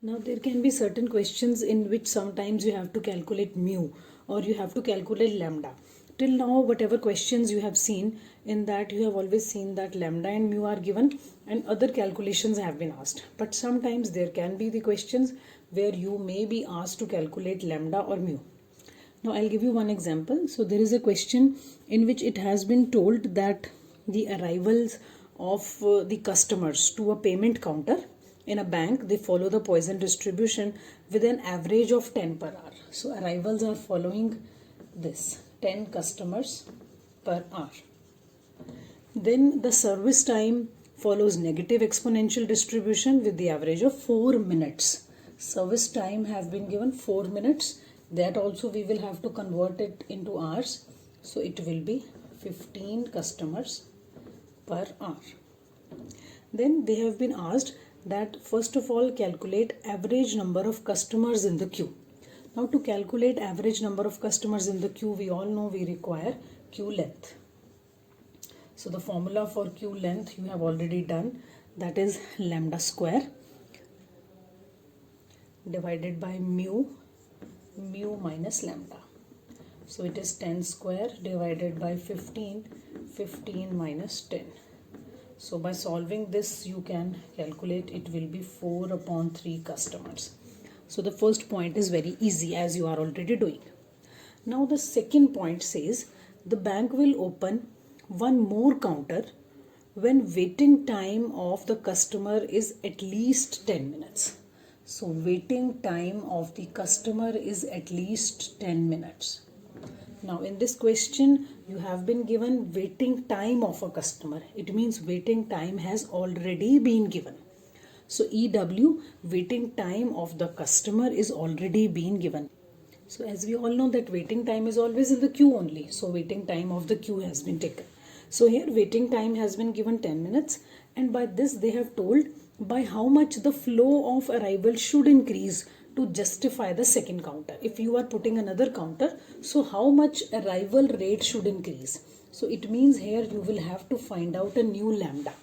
Now there can be certain questions in which sometimes you have to calculate mu or you have to calculate lambda. Till now, whatever questions you have seen, in that you have always seen that lambda and mu are given and other calculations have been asked. But sometimes there can be the questions where you may be asked to calculate lambda or mu. Now I'll give you one example. So there is a question in which it has been told that the arrivals of the customers to a payment counter in a bank, they follow the Poisson distribution with an average of 10 per hour. So arrivals are following this 10 customers per hour. Then the service time follows negative exponential distribution with the average of 4 minutes. Service time have been given 4 minutes. That also we will have to convert it into hours. So it will be 15 customers per hour. Then they have been asked that first of all calculate average number of customers in the queue. Now to calculate average number of customers in the queue, we all know we require queue length. So the formula for queue length you have already done, that is lambda square divided by mu minus lambda. So it is 10 square divided by 15 minus 10. So by solving this, you can calculate it will be 4 upon 3 customers. So the first point is very easy, as you are already doing. Now the second point says the bank will open one more counter when waiting time of the customer is at least 10 minutes. So waiting time of the customer is at least 10 minutes. Now in this question, you have been given waiting time of a customer. It means waiting time has already been given. So EW, waiting time of the customer, is already been given. So as we all know that waiting time is always in the queue only. So waiting time of the queue has been taken. So here waiting time has been given 10 minutes. And by this they have told by how much the flow of arrival should increase to justify the second counter. If you are putting another counter, so how much arrival rate should increase? So it means here you will have to find out a new lambda.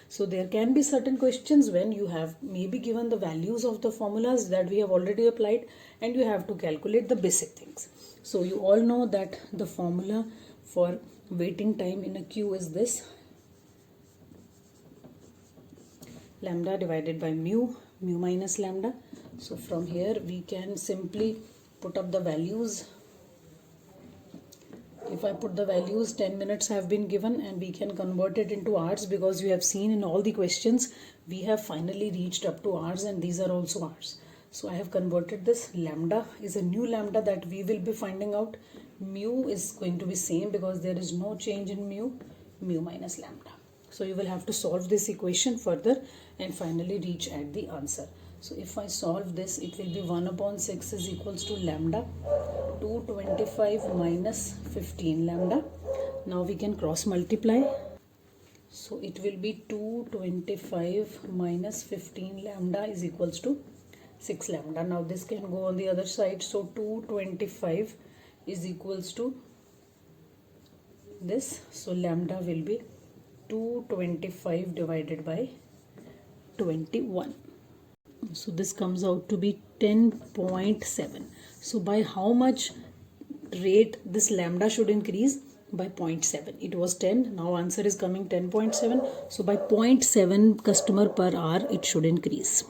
So there can be certain questions when you have maybe given the values of the formulas that we have already applied and you have to calculate the basic things. So you all know that the formula for waiting time in a queue is this: lambda divided by mu minus lambda. So from here we can simply put up the values. If I put the values, 10 minutes have been given and we can convert it into hours, because you have seen in all the questions we have finally reached up to hours and these are also hours. So I have converted this. Lambda is a new lambda that we will be finding out. Mu is going to be same because there is no change in mu minus lambda. So you will have to solve this equation further and finally reach at the answer. So if I solve this, it will be 1 upon 6 is equals to lambda 225 minus 15 lambda. Now we can cross multiply. So it will be 225 minus 15 lambda is equals to 6 lambda. Now this can go on the other side. So 225 is equals to this. So lambda will be 225 divided by 21. So this comes out to be 10.7. So by how much rate this lambda should increase? By 0.7. It was 10. Now answer is coming 10.7. So by 0.7 customer per hour it should increase.